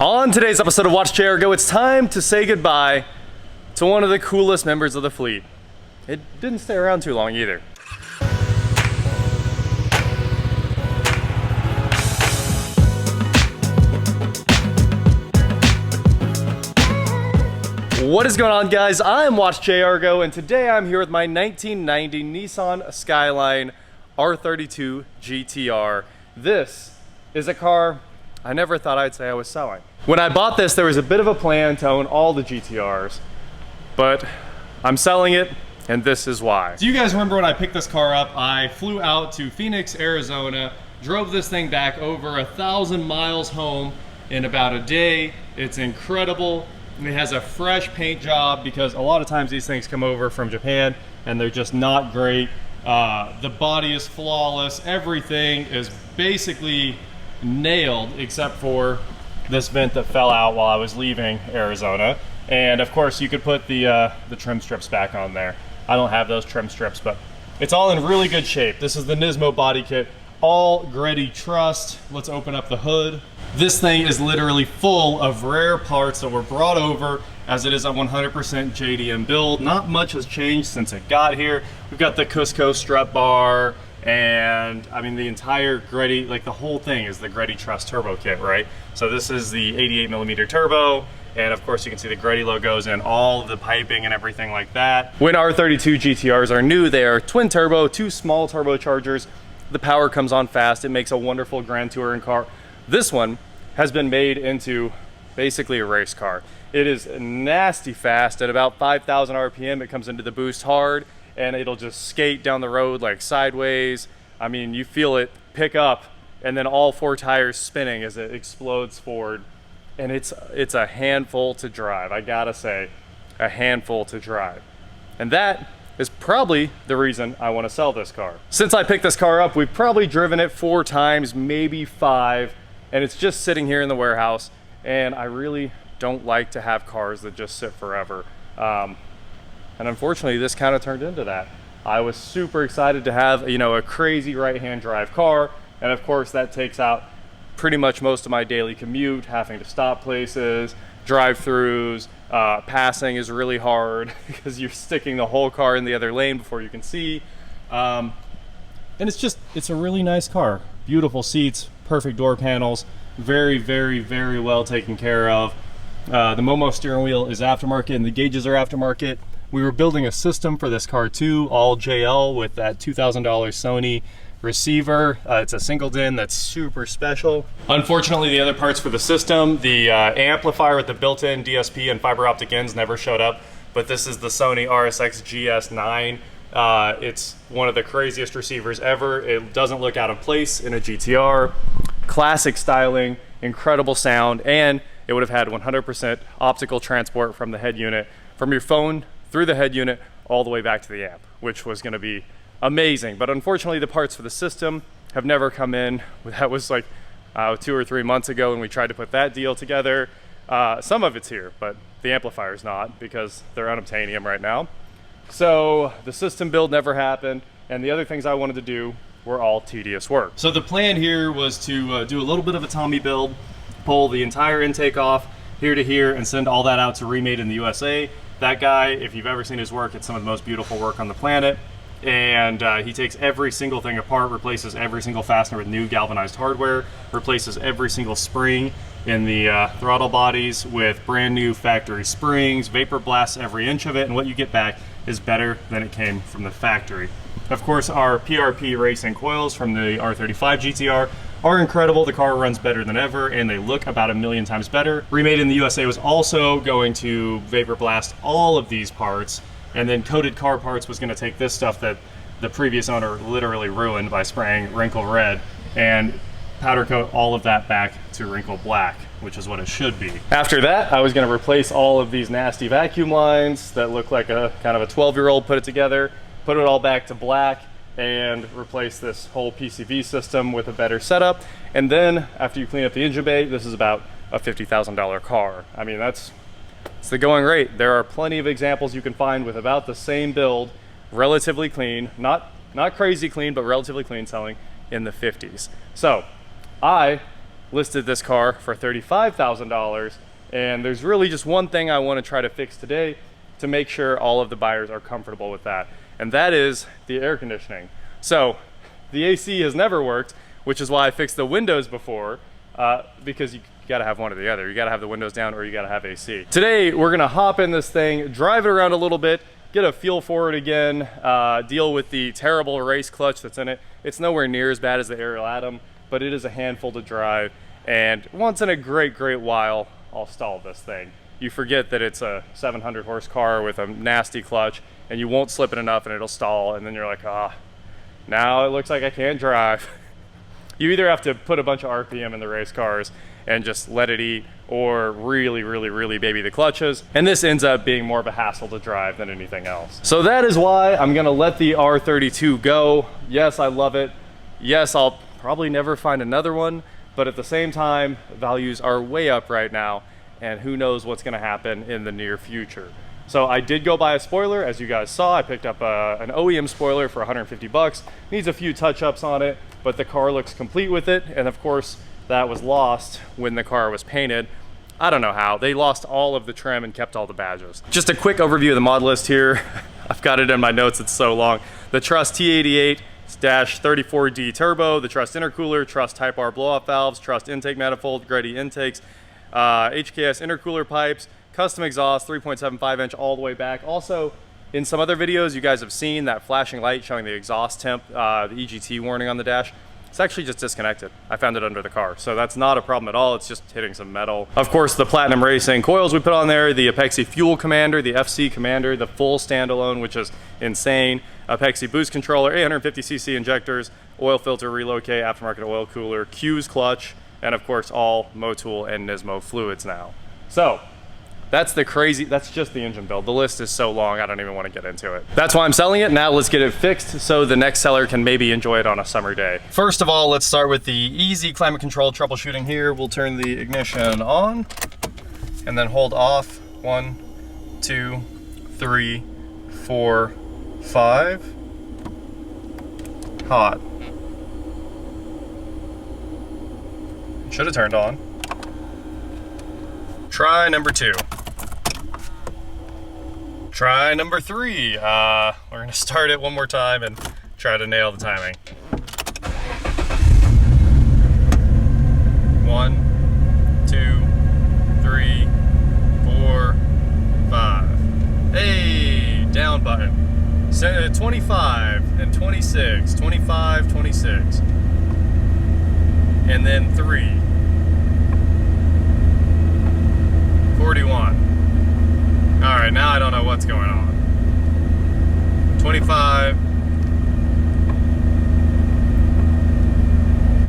On today's episode of Watch JR Go, it's time to say goodbye to one of the coolest members of the fleet. It didn't stay around too long either. What is going on, guys? I'm Watch JR Go, and today I'm here with my 1990 Nissan Skyline R32 GT-R. This is a car I never thought I'd say I was selling. When I bought this, there was a bit of a plan to own all the GT-Rs, but I'm selling it, and this is why. Do you guys remember when I picked this car up? I flew out to Phoenix, Arizona, drove this thing back over 1,000 miles home in about a day. It's incredible. It has a fresh paint job because a lot of times these things come over from Japan and they're just not great. The body is flawless. Everything is basically nailed except for this vent that fell out while I was leaving Arizona. And of course you could put the trim strips back on there. I don't have those trim strips, but it's all in really good shape. This is the Nismo body kit, all Gretty trussed. Let's open up the hood. This thing is literally full of rare parts that were brought over, as it is a 100% JDM build. Not much has changed since it got here. We've got the Cusco strut bar, and I mean the entire Gretty, like the whole thing is the Gretty Truss turbo kit, right? So this is the 88mm turbo, and of course you can see the Gretty logos and all of the piping and everything like that. When R32 GTRs are new, they are twin turbo, 2 small turbochargers. The power comes on fast. It makes a wonderful Grand Touring car. This one has been made into basically a race car. It is nasty fast. At about 5,000 RPM, it comes into the boost hard, and it'll just skate down the road like sideways. I mean, you feel it pick up, and then all 4 tires spinning as it explodes forward. And it's a handful to drive. I gotta say, a handful to drive. And that is probably the reason I want to sell this car. Since I picked this car up, we've probably driven it 4 times, maybe 5, and it's just sitting here in the warehouse. And I really don't like to have cars that just sit forever. And unfortunately, this kind of turned into that. I was super excited to have, you know, a crazy right-hand drive car, and of course that takes out pretty much most of my daily commute, having to stop places, drive-thrus. Passing is really hard because you're sticking the whole car in the other lane before you can see. And it's a really nice car. Beautiful seats, perfect door panels, very, very, very well taken care of. The Momo steering wheel is aftermarket and the gauges are aftermarket. We were building a system for this car too, all JL with that $2,000 Sony receiver. It's a single DIN that's super special. Unfortunately, the other parts for the system, the amplifier with the built-in DSP and fiber optic ends never showed up, but this is the Sony RSX GS9. It's one of the craziest receivers ever. It doesn't look out of place in a GTR. Classic styling, incredible sound, and it would have had 100% optical transport from the head unit, from your phone through the head unit all the way back to the amp, which was going to be amazing. But unfortunately, the parts for the system have never come in. That was like 2 or 3 months ago when we tried to put that deal together. Some of it's here, but the amplifier's not because they're unobtainium right now. So the system build never happened, and the other things I wanted to do were all tedious work. So the plan here was to do a little bit of a Tommy build, pull the entire intake off here to here, and send all that out to Remade in the USA. That guy, if you've ever seen his work, it's some of the most beautiful work on the planet. And he takes every single thing apart, replaces every single fastener with new galvanized hardware, replaces every single spring in the throttle bodies with brand new factory springs, vapor blasts every inch of it, and what you get back is better than it came from the factory. Of course, our PRP racing coils from the R35 GT-R are incredible. The car runs better than ever, and they look about 1,000,000 times better. Remade in the USA was also going to vapor blast all of these parts, and then Coated Car Parts was going to take this stuff that the previous owner literally ruined by spraying wrinkle red and powder coat all of that back to wrinkle black, which is what it should be. After that, I was going to replace all of these nasty vacuum lines that look like a kind of a 12-year-old put it together, put it all back to black, and replace this whole PCV system with a better setup. And then after you clean up the engine bay, this is about a $50,000 car. I mean, it's the going rate. There are plenty of examples you can find with about the same build, relatively clean, not crazy clean, but relatively clean, selling in the 50s. So I listed this car for $35,000. And there's really just one thing I want to try to fix today to make sure all of the buyers are comfortable with that. And that is the air conditioning. So the AC has never worked, which is why I fixed the windows before, because you gotta have one or the other. You gotta have the windows down or you gotta have AC. Today, we're gonna hop in this thing, drive it around a little bit, get a feel for it again, deal with the terrible race clutch that's in it. It's nowhere near as bad as the Ariel Atom, but it is a handful to drive. And once in a great while, I'll stall this thing. You forget that it's a 700 horse car with a nasty clutch, and you won't slip it enough and it'll stall, and then you're like, now it looks like I can't drive. You either have to put a bunch of RPM in the race cars and just let it eat, or really baby the clutches. And this ends up being more of a hassle to drive than anything else. So that is why I'm gonna let the R32 go. Yes, I love it. Yes, I'll probably never find another one, but at the same time, values are way up right now, and who knows what's gonna happen in the near future. So I did go buy a spoiler, as you guys saw. I picked up an OEM spoiler for 150 bucks. Needs a few touch-ups on it, but the car looks complete with it. And of course, that was lost when the car was painted. I don't know how. They lost all of the trim and kept all the badges. Just a quick overview of the mod list here. I've got it in my notes, it's so long. The Truss T88-34D Turbo, the Truss intercooler, Truss Type R blow-off valves, Truss intake manifold, Greddy intakes, HKS intercooler pipes, custom exhaust, 3.75 inch all the way back. Also, in some other videos, you guys have seen that flashing light showing the exhaust temp, the EGT warning on the dash. It's actually just disconnected. I found it under the car, so that's not a problem at all. It's just hitting some metal. Of course, the Platinum Racing coils we put on there, the Apexi Fuel Commander, the FC Commander, the full standalone, which is insane, Apexi Boost Controller, 850cc injectors, oil filter relocate, aftermarket oil cooler, Q's clutch, and of course, all Motul and Nismo fluids now. So, that's just the engine build. The list is so long, I don't even want to get into it. That's why I'm selling it. Now let's get it fixed so the next seller can maybe enjoy it on a summer day. First of all, let's start with the easy climate control troubleshooting here. We'll turn the ignition on and then hold off. 1, 2, 3, 4, 5. Hot. Should have turned on. Try number 2. Try number 3. We're gonna start it one more time and try to nail the timing. 1, 2, 3, 4, 5. Hey, down button. 25 and 26, 25, 26. And then 3. 41. All right, now I don't know what's going on. 25.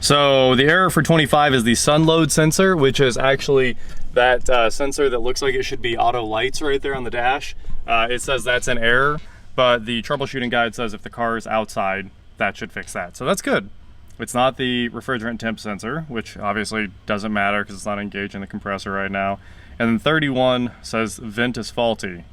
So the error for 25 is the sun load sensor, which is actually that sensor that looks like it should be auto lights right there on the dash. It says that's an error, but the troubleshooting guide says if the car is outside, that should fix that. So that's good. It's not the refrigerant temp sensor, which obviously doesn't matter because it's not engaged in the compressor right now. And then 31 says vent is faulty,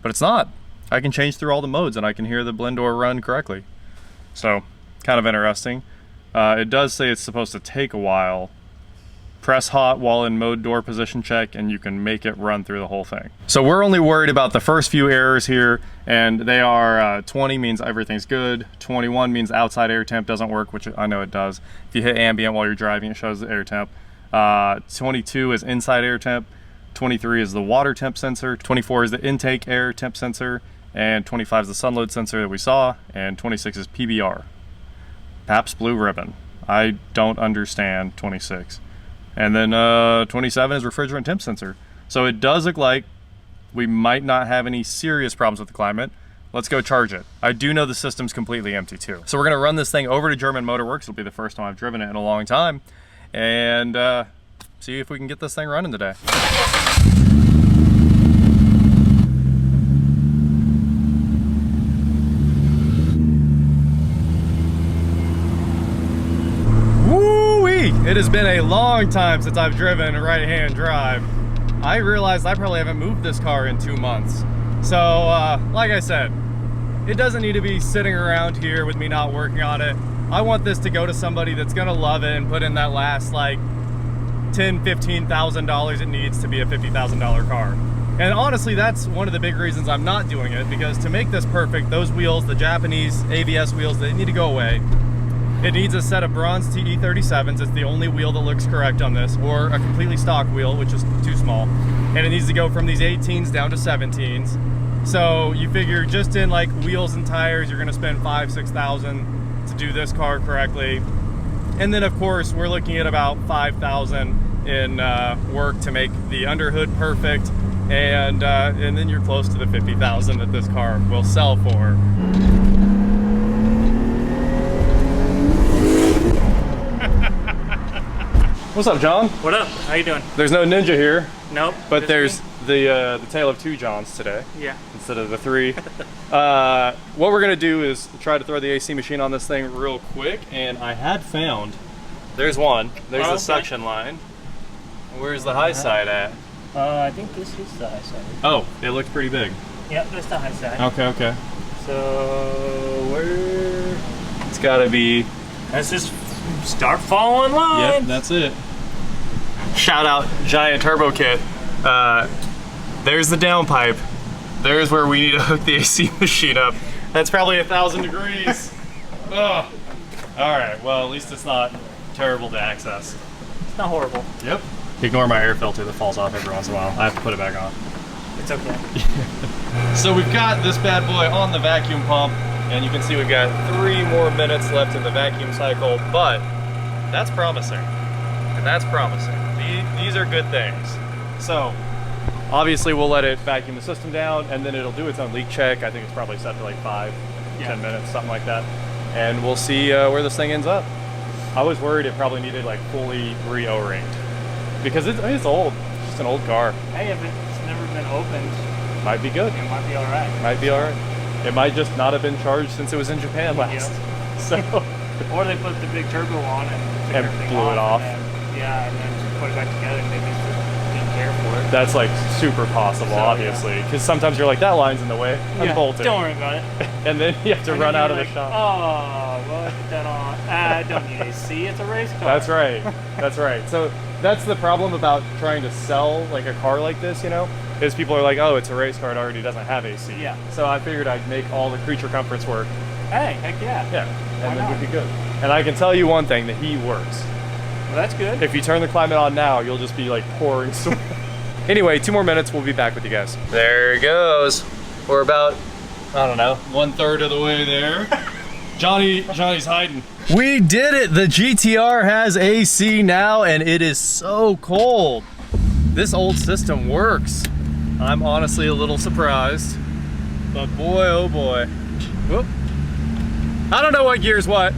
but it's not. I can change through all the modes and I can hear the blend door run correctly. So kind of interesting. It does say it's supposed to take a while. Press hot while in mode door position check and you can make it run through the whole thing. So we're only worried about the first few errors here, and they are 20 means everything's good, 21 means outside air temp doesn't work, which I know it does. If you hit ambient while you're driving, it shows the air temp. 22 is inside air temp. 23 is the water temp sensor, 24 is the intake air temp sensor, and 25 is the sun load sensor that we saw, and 26 is PBR. Pabst Blue Ribbon. I don't understand 26. And then 27 is refrigerant temp sensor. So it does look like we might not have any serious problems with the climate. Let's go charge it. I do know the system's completely empty too. So we're gonna run this thing over to German Motor Works. It'll be the first time I've driven it in a long time. And see if we can get this thing running today. Woo-wee! It has been a long time since I've driven a right-hand drive. I realized I probably haven't moved this car in 2 months. So, like I said, it doesn't need to be sitting around here with me not working on it. I want this to go to somebody that's gonna love it and put in that last, like, $10,000-$15,000 it needs to be a $50,000 car. And honestly, that's one of the big reasons I'm not doing it, because to make this perfect, those wheels, the Japanese ABS wheels, they need to go away. It needs a set of bronze TE37s. It's the only wheel that looks correct on this, or a completely stock wheel, which is too small. And it needs to go from these 18s down to 17s. So you figure just in like wheels and tires, you're gonna spend $5,000-$6,000 to do this car correctly. And then of course, we're looking at about $5,000 in work to make the underhood perfect. And then you're close to the $50,000 that this car will sell for. What's up, John? What up? How you doing? There's no Ninja here. Nope. But there's the tale of two Johns today. Yeah. Instead of the three. What we're gonna do is try to throw the AC machine on this thing real quick, and I had found, there's one. There's the suction line. Where's the high side at? I think this is the high side. Oh, it looked pretty big. Yeah, that's the high side. Okay, okay. So where? It's gotta be. Let's just start following line. Yep, that's it. Shout out Giant Turbo Kit. There's the downpipe. There's where we need to hook the AC machine up. That's probably 1,000 degrees. Ugh. All right, well, at least it's not terrible to access. It's not horrible. Yep. Ignore my air filter that falls off every once in a while. I have to put it back on. It's okay. So we've got this bad boy on the vacuum pump, and you can see we've got 3 more minutes left in the vacuum cycle, but that's promising. And that's promising. These are good things. So obviously we'll let it vacuum the system down, and then it'll do its own leak check. I think it's probably set to like 5-10 minutes, something like that. And we'll see where this thing ends up. I was worried it probably needed like fully re-O-ringed, because it's old. It's just an old car. Hey, if it's never been opened, might be good. It might be all right. Might be all right. It might just not have been charged since it was in Japan last. Yep. So. Or they put the big turbo on and blew it off. And then put it back together and maybe didn't care for it. That's like super possible, So, obviously, because sometimes you're like, that line's in the way. Unbolt it. Don't worry about it. And then you have to run out of the shop. Oh, well, put that on. I don't need AC. It's a race car. That's right. That's right. So that's the problem about trying to sell like a car like this, you know, is people are like, oh, it's a race car. It already doesn't have AC. Yeah. So I figured I'd make all the creature comforts work. Hey, heck yeah. Yeah. And then we'd be good. And I can tell you one thing, the heat works. Well, that's good. If you turn the climate on now, you'll just be like pouring sweat. Anyway, 2 more minutes, we'll be back with you guys. There it goes. We're about, I don't know, 1/3 of the way there. Johnny's hiding. We did it! The GT-R has AC now, and it is so cold. This old system works. I'm honestly a little surprised, but boy, oh boy. Whoop. I don't know what gear's what.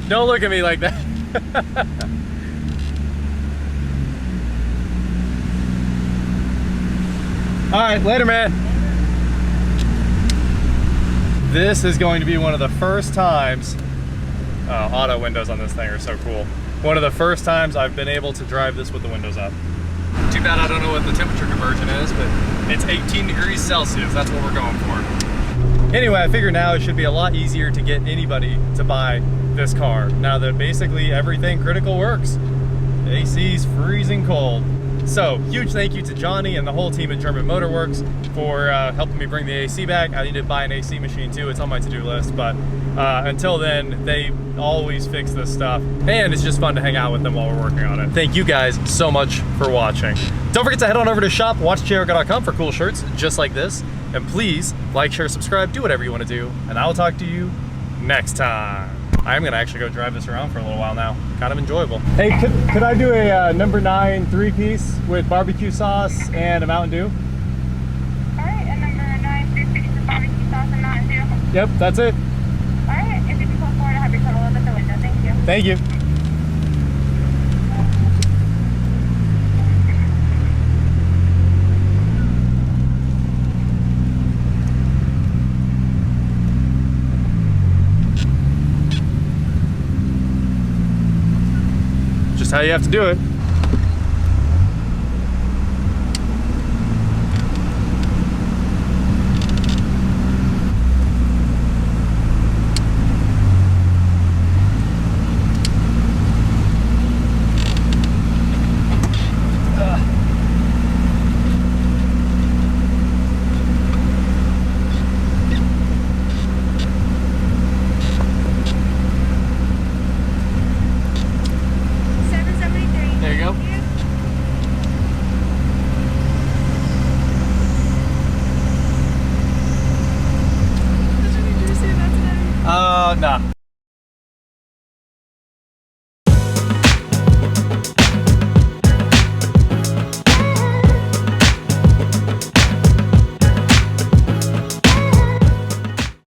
Don't look at me like that. All right, later, man. This is going to be one of the first times, auto windows on this thing are so cool. One of the first times I've been able to drive this with the windows up. Too bad I don't know what the temperature conversion is, but it's 18 degrees Celsius. That's what we're going for. Anyway, I figure now it should be a lot easier to get anybody to buy this car, now that basically everything critical works. The AC's freezing cold. So, huge thank you to Johnny and the whole team at German Motor Works for helping me bring the AC back. I need to buy an AC machine too. It's on my to-do list, but until then, they always fix this stuff. And it's just fun to hang out with them while we're working on it. Thank you guys so much for watching. Don't forget to head on over to shop.watchjrgo.com for cool shirts just like this. And please, like, share, subscribe, do whatever you want to do. And I will talk to you next time. I'm gonna actually go drive this around for a little while now. Kind of enjoyable. Hey, could I do a number 9 3-piece with barbecue sauce and a Mountain Dew? Alright, a number 9 3-piece with barbecue sauce and Mountain Dew. Yep, that's it. Alright, if you can pull forward, I'll have your total up at the window. Thank you. Thank you. Just how you have to do it. Nah.